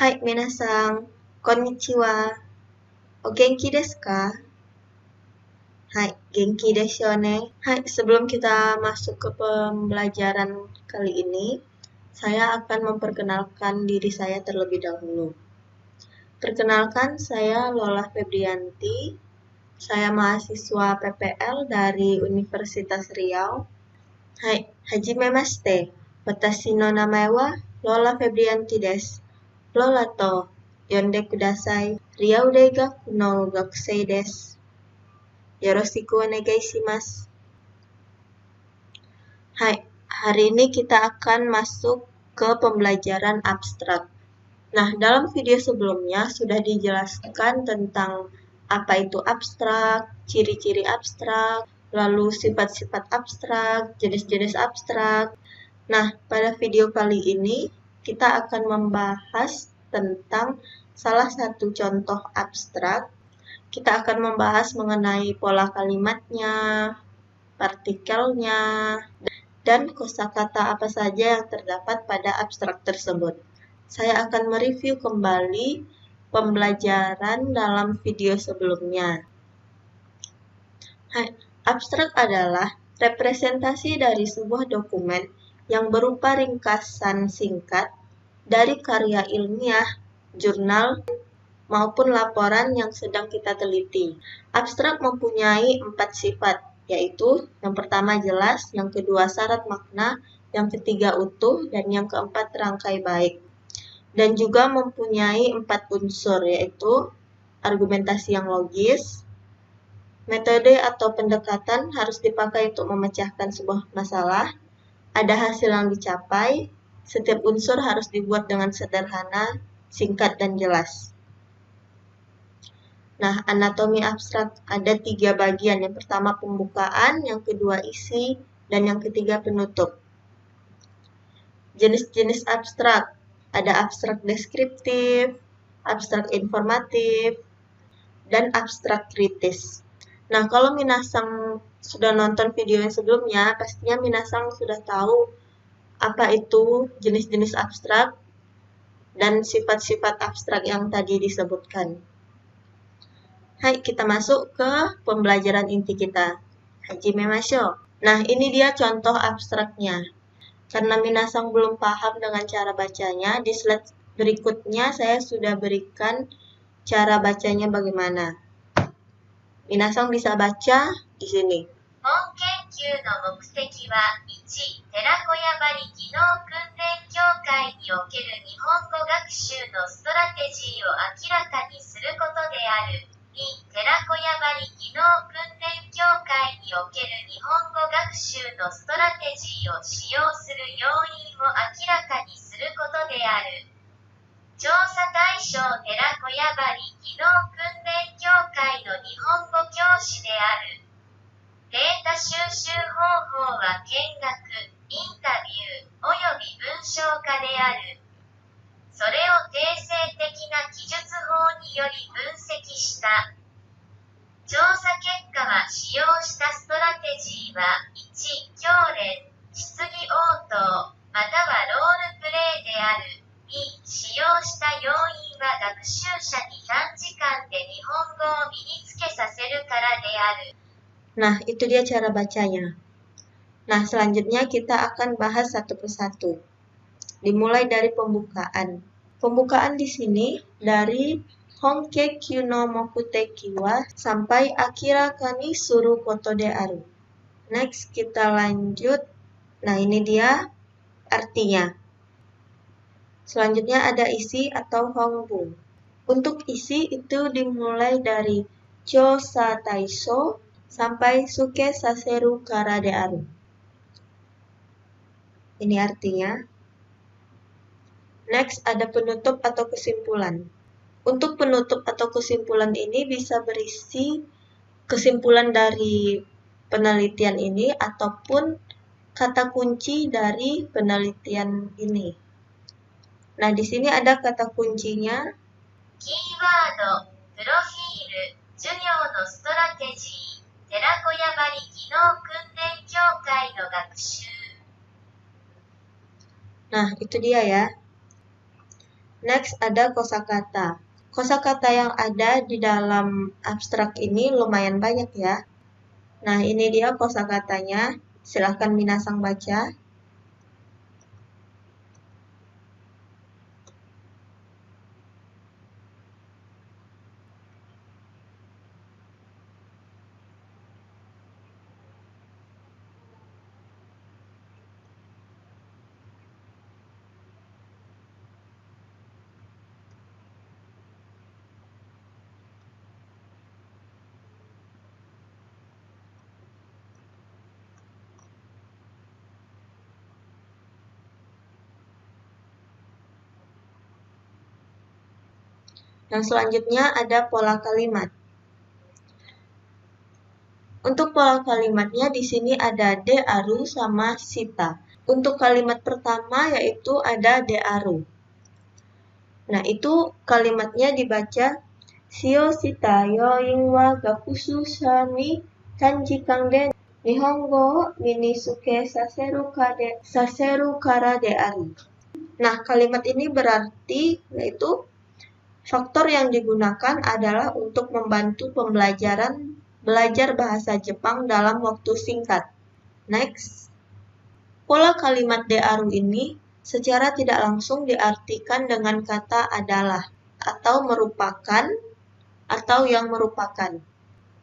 Hai minasan, konnichiwa. O genki desu ka? Hai, genki desu yo ne. Hai, sebelum kita masuk ke pembelajaran kali ini, saya akan memperkenalkan diri saya terlebih dahulu. Perkenalkan, saya Lola Febrianti. Saya mahasiswa PPL dari Universitas Riau. Hai, hajime mashite. Watashi no namae wa Lola Febrianti desu. Lola to yonde kudasai. Riau Daigaku no gakusei desu. Yoroshiku onegai shimasu. Hai, hari ini kita akan masuk ke pembelajaran abstrak. Nah, dalam video sebelumnya sudah dijelaskan tentang apa itu abstrak, ciri-ciri abstrak, lalu sifat-sifat abstrak, jenis-jenis abstrak. Nah, pada video kali ini kita akan membahas tentang salah satu contoh abstrak. Kita akan membahas mengenai pola kalimatnya, partikelnya, dan kosakata apa saja yang terdapat pada abstrak tersebut. Saya akan mereview kembali pembelajaran dalam video sebelumnya. Abstrak adalah representasi dari sebuah dokumen yang berupa ringkasan singkat dari karya ilmiah, jurnal, maupun laporan yang sedang kita teliti. Abstrak mempunyai 4 sifat, yaitu yang pertama jelas, yang kedua syarat makna, yang ketiga utuh, dan yang keempat rangkai baik. Dan juga mempunyai 4 unsur, yaitu argumentasi yang logis, metode atau pendekatan harus dipakai untuk memecahkan sebuah masalah, ada hasil yang dicapai, setiap unsur harus dibuat dengan sederhana, singkat, dan jelas. Nah, anatomi abstrak ada 3 bagian. Yang pertama pembukaan, yang kedua isi, dan yang ketiga penutup. Jenis-jenis abstrak, ada abstrak deskriptif, abstrak informatif, dan abstrak kritis. Nah, kalau minasang sudah nonton video yang sebelumnya, pastinya minasang sudah tahu apa itu jenis-jenis abstrak dan sifat-sifat abstrak yang tadi disebutkan. Hai, kita masuk ke pembelajaran inti kita. Hajime mashou. Nah, ini dia contoh abstraknya. Karena minasang belum paham dengan cara bacanya, di slide berikutnya saya sudah berikan cara bacanya bagaimana. Minasang bisa baca di sini. 本研究の目的は、1、寺子屋張技能訓練協会における日本語学習のストラテジーを明らかにすることである。2、寺子屋張技能訓練協会における日本語学習のストラテジーを使用する要因を明らかにすることである。調査対象寺子屋張技能訓練協会の日本語教師である。データ収集方法は見学、インタビュー、および文章化である。それを定性的な記述法により分析した。調査結果は使用したストラテジーは、1、教練、質疑応答、またはロールプレイである。2、使用した要因は学習者に短時間で日本語を身につけさせるからである。Nah, itu dia cara bacanya. Nah, selanjutnya kita akan bahas satu persatu. Dimulai dari pembukaan. Pembukaan di sini dari Honkekyū no Mokuteki wa sampai Akira kani suru koto de aru. Next, kita lanjut. Nah, ini dia artinya. Selanjutnya ada isi atau honbun. Untuk isi itu dimulai dari Chōsa Taisho sampai Suke Saseru Kara de aru. Ini artinya. Next, ada penutup atau kesimpulan. Untuk penutup atau kesimpulan ini bisa berisi kesimpulan dari penelitian ini ataupun kata kunci dari penelitian ini. Nah, di sini ada kata kuncinya. Keyword, プロフィール、授業のストラテジー、寺子屋張技能訓練協会の学習。 Nah, itu dia ya. Next ada kosakata. Kosakata yang ada di dalam abstrak ini lumayan banyak ya. Nah, ini dia kosakatanya. Silahkan minasang baca. Yang selanjutnya ada pola kalimat. Untuk pola kalimatnya di sini ada dearu sama shita. Untuk kalimat pertama yaitu ada dearu. Nah, itu kalimatnya dibaca shio shita yoin wa gakusu shami tanjikan de nihongo minisuke saseru kara dearu. Nah, kalimat ini berarti yaitu faktor yang digunakan adalah untuk membantu belajar bahasa Jepang dalam waktu singkat. Next, pola kalimat dearu ini secara tidak langsung diartikan dengan kata adalah, atau merupakan, atau yang merupakan.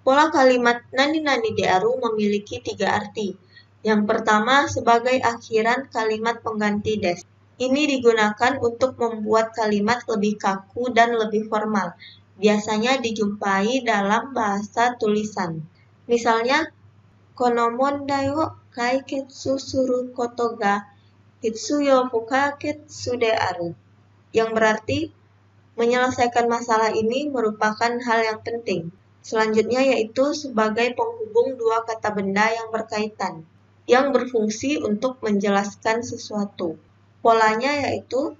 Pola kalimat nani-nani dearu memiliki 3 arti. Yang pertama sebagai akhiran kalimat pengganti des. Ini digunakan untuk membuat kalimat lebih kaku dan lebih formal. Biasanya dijumpai dalam bahasa tulisan. Misalnya, kono mondai wo kaiketsu suru koto ga hitsuyo fukaketsu de aru. Yang berarti, menyelesaikan masalah ini merupakan hal yang penting. Selanjutnya yaitu sebagai penghubung dua kata benda yang berkaitan, yang berfungsi untuk menjelaskan sesuatu. Polanya yaitu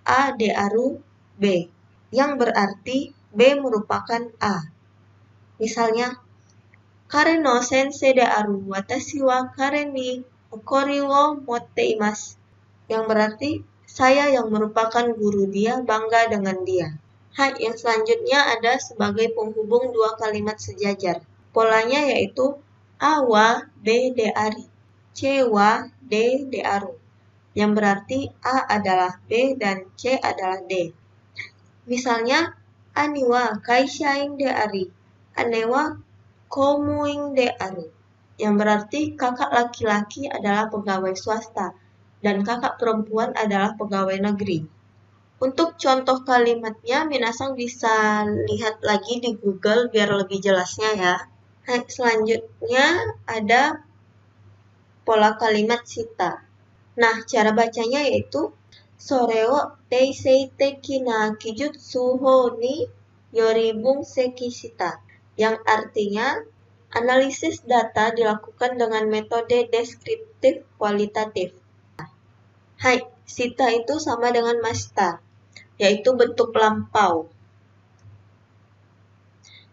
A dearu B, yang berarti B merupakan A. Misalnya, kare no sensei dearu watashi wa kare ni okori wo motte imasu, yang berarti saya yang merupakan guru dia bangga dengan dia. Hai, yang selanjutnya ada sebagai penghubung dua kalimat sejajar. Polanya yaitu A wa B deari, C wa D dearu, yang berarti A adalah B dan C adalah D. Misalnya, ani wa kaishain deari, ane wa koumuin dearu, yang berarti kakak laki-laki adalah pegawai swasta dan kakak perempuan adalah pegawai negeri. Untuk contoh kalimatnya, minasang bisa lihat lagi di Google biar lebih jelasnya ya. Nah, selanjutnya ada pola kalimat shita. Nah, cara bacanya yaitu sore wo teisei teki na kijutsu hou ni yori bunseki shita, yang artinya analisis data dilakukan dengan metode deskriptif kualitatif. Hai, shita itu sama dengan mashita, yaitu bentuk lampau.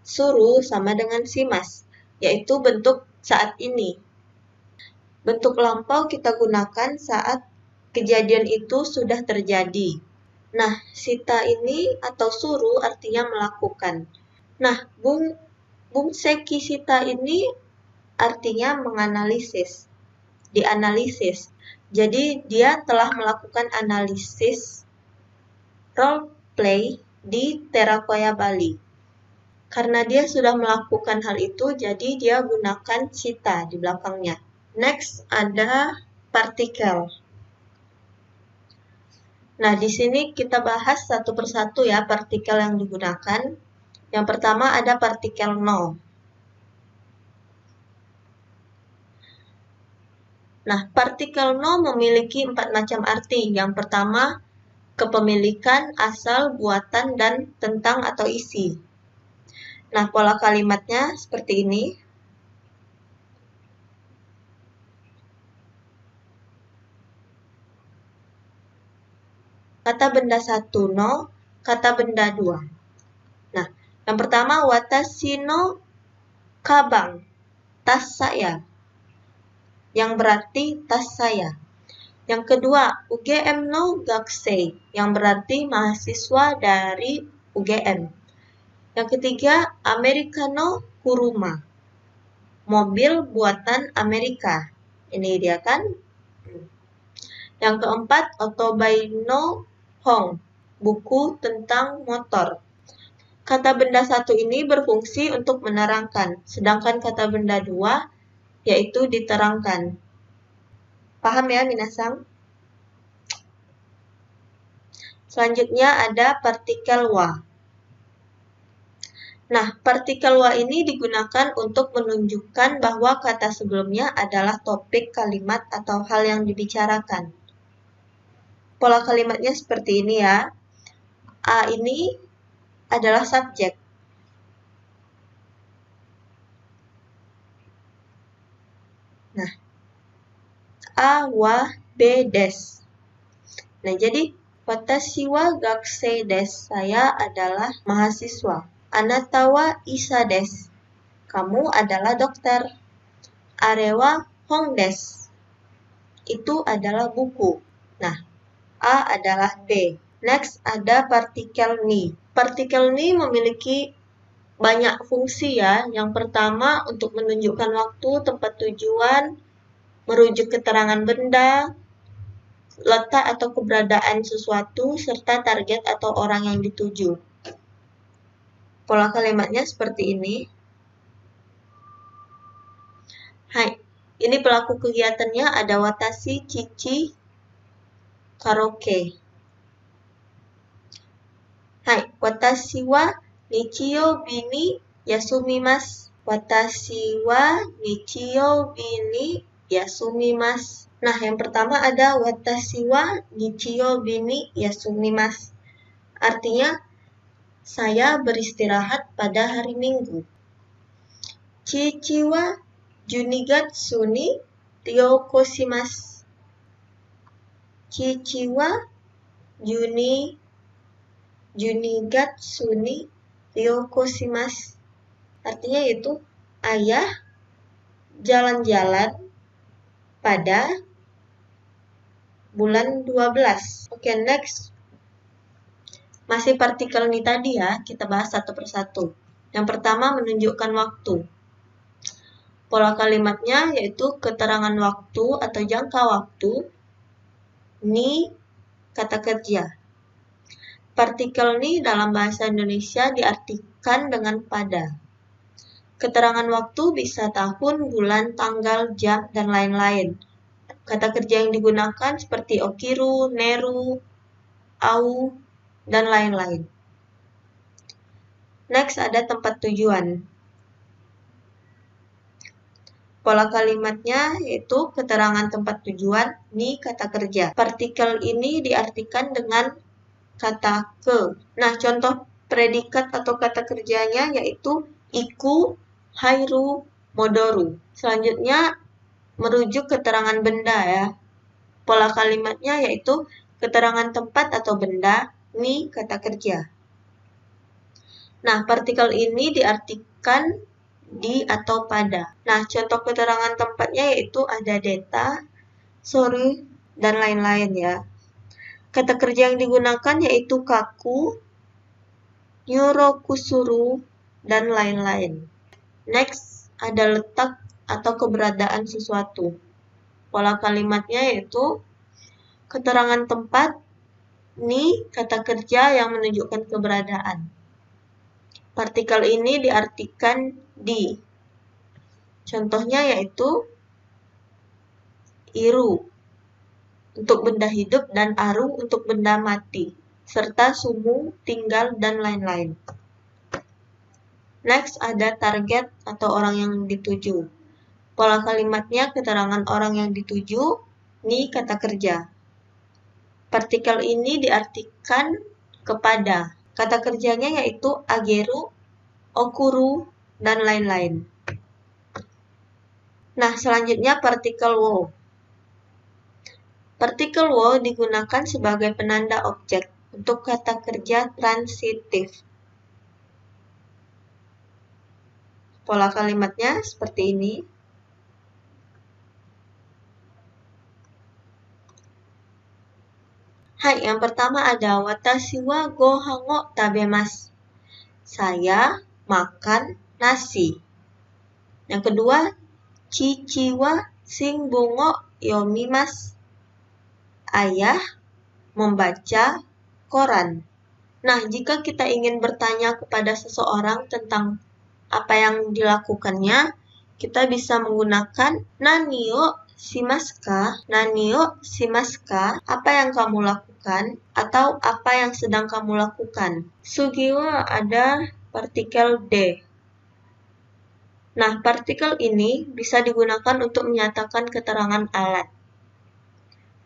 Suru sama dengan shimas, yaitu bentuk saat ini. Bentuk lampau kita gunakan saat kejadian itu sudah terjadi. Nah, shita ini atau suru artinya melakukan. Nah, bunseki shita ini artinya menganalisis, dianalisis. Jadi, dia telah melakukan analisis role play di Terakoya Bali. Karena dia sudah melakukan hal itu, jadi dia gunakan shita di belakangnya. Next ada partikel. Nah, di sini kita bahas satu persatu ya partikel yang digunakan. Yang pertama ada partikel no. Nah, partikel no memiliki 4 macam arti. Yang pertama, kepemilikan, asal, buatan, dan tentang atau isi. Nah, pola kalimatnya seperti ini. Kata benda 1 no, kata benda 2. Nah, yang pertama watashi no kabang, tas saya. Yang berarti tas saya. Yang kedua, UGM no gakusei, yang berarti mahasiswa dari UGM. Yang ketiga, Amerika no kuruma, mobil buatan Amerika. Ini dia kan. Yang keempat, Otobai no hong, buku tentang motor. Kata benda satu ini berfungsi untuk menerangkan, sedangkan kata benda dua yaitu diterangkan. Paham ya, minasang? Selanjutnya ada partikel wa. Nah, partikel wa ini digunakan untuk menunjukkan bahwa kata sebelumnya adalah topik kalimat atau hal yang dibicarakan. Pola kalimatnya seperti ini ya. A ini adalah subjek. Nah, A wa B des. Nah, jadi watashi wa gakusei desu, saya adalah mahasiswa. Anata wa isa desu, kamu adalah dokter. Are wa hong desu, itu adalah buku. Nah, A adalah B. Next ada partikel ni. Partikel ni memiliki banyak fungsi ya. Yang pertama untuk menunjukkan waktu, tempat tujuan, merujuk keterangan benda, letak atau keberadaan sesuatu, serta target atau orang yang dituju. Pola kalimatnya seperti ini. Hai, ini pelaku kegiatannya ada watashi, cici, karaoke. Hai, watashi wa nichiyoubi ni yasumimasu. Watashi wa nichiyoubi ni yasumimasu. Nah, yang pertama ada watashi wa nichiyoubi ni yasumimasu. Artinya, saya beristirahat pada hari Minggu. Chichi wa junigatsu ni ryokoshimasu. Chichi wa junigatsu ni ryokoshimasu. Artinya itu ayah jalan-jalan pada bulan 12. Oke, next. Masih partikel ni tadi ya, kita bahas satu persatu. Yang pertama menunjukkan waktu. Pola kalimatnya yaitu keterangan waktu atau jangka waktu. Ni kata kerja. Partikel ni dalam bahasa Indonesia diartikan dengan pada. Keterangan waktu bisa tahun, bulan, tanggal, jam, dan lain-lain. Kata kerja yang digunakan seperti okiru, neru, au, dan lain-lain. Next ada tempat tujuan. Pola kalimatnya yaitu keterangan tempat tujuan, ni kata kerja. Partikel ini diartikan dengan kata ke. Nah, contoh predikat atau kata kerjanya yaitu iku, hairu, modoru. Selanjutnya merujuk keterangan benda ya. Pola kalimatnya yaitu keterangan tempat atau benda, ni kata kerja. Nah, partikel ini diartikan di atau pada. Nah, contoh keterangan tempatnya yaitu ada deta, sorry, dan lain-lain ya. Kata kerja yang digunakan yaitu kaku, nyurokusuru, dan lain-lain. Next, ada letak atau keberadaan sesuatu. Pola kalimatnya yaitu keterangan tempat, ni kata kerja yang menunjukkan keberadaan. Partikel ini diartikan di. Contohnya yaitu iru untuk benda hidup dan aru untuk benda mati, serta sumu, tinggal, dan lain-lain. Next ada target atau orang yang dituju. Pola kalimatnya keterangan orang yang dituju, ni kata kerja. Partikel ini diartikan kepada. Kata kerjanya yaitu ageru, okuru, dan lain-lain. Nah, selanjutnya partikel wo. Partikel wo digunakan sebagai penanda objek untuk kata kerja transitif. Pola kalimatnya seperti ini. Hai, yang pertama ada watashi wa gohan o tabemasu. Saya makan nasi. Yang kedua, Chichi wa shinbun o yomimasu. Ayah membaca koran. Nah, jika kita ingin bertanya kepada seseorang tentang apa yang dilakukannya, kita bisa menggunakan nani o shimasu ka? Nani o shimasu ka? Apa yang kamu lakukan? Atau apa yang sedang kamu lakukan? Sugi wa ada partikel de. Nah, partikel ini bisa digunakan untuk menyatakan keterangan alat,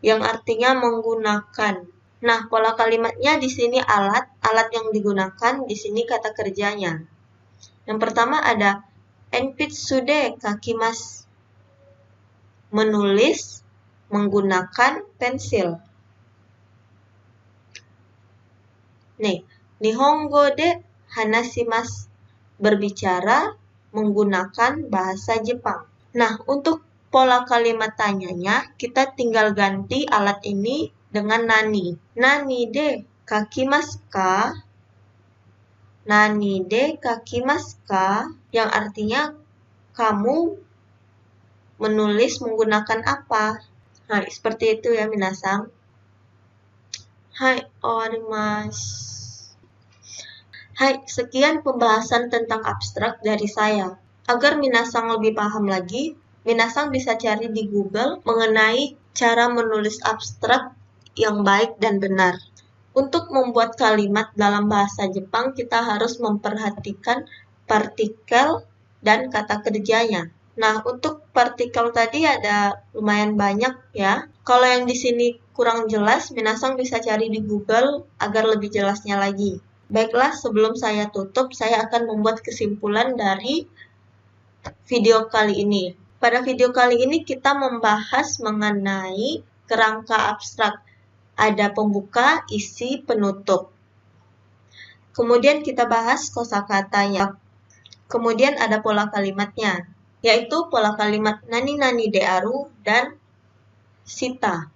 yang artinya menggunakan. Nah, pola kalimatnya di sini alat yang digunakan, di sini kata kerjanya. Yang pertama ada enpitsu de kakimasu. Menulis menggunakan pensil. Nih, nihongo de hanashimasu. Berbicara menggunakan bahasa Jepang. Nah, untuk pola kalimat tanyanya, kita tinggal ganti alat ini dengan nani. Nani de kakimasu ka? Nani de kakimasu ka? Yang artinya kamu menulis menggunakan apa? Nah, seperti itu ya, minasang. Hai, owarimasu. Hai, sekian pembahasan tentang abstrak dari saya. Agar minasang lebih paham lagi, minasang bisa cari di Google mengenai cara menulis abstrak yang baik dan benar. Untuk membuat kalimat dalam bahasa Jepang, kita harus memperhatikan partikel dan kata kerjanya. Nah, untuk partikel tadi ada lumayan banyak ya. Kalau yang di sini kurang jelas, minasang bisa cari di Google agar lebih jelasnya lagi. Baiklah, sebelum saya tutup, saya akan membuat kesimpulan dari video kali ini. Pada video kali ini kita membahas mengenai kerangka abstrak. Ada pembuka, isi, penutup. Kemudian kita bahas kosakatanya. Kemudian ada pola kalimatnya, yaitu pola kalimat nani-nani de aru dan shita.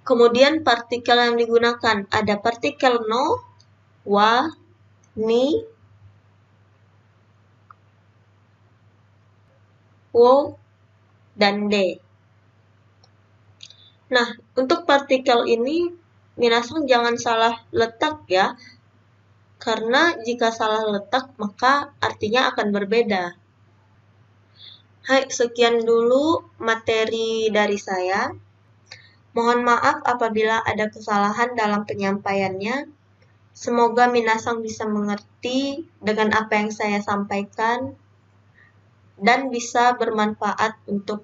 Kemudian partikel yang digunakan, ada partikel no, wa, ni, wo, dan de. Nah, untuk partikel ini, minasang jangan salah letak ya, karena jika salah letak, maka artinya akan berbeda. Hai, sekian dulu materi dari saya. Mohon maaf apabila ada kesalahan dalam penyampaiannya. Semoga minasang bisa mengerti dengan apa yang saya sampaikan dan bisa bermanfaat untuk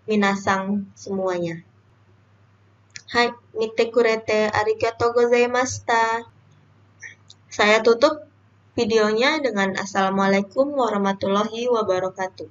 minasang semuanya. Hai, mite kurete arigatou gozaimashita. Saya tutup videonya dengan Assalamualaikum warahmatullahi wabarakatuh.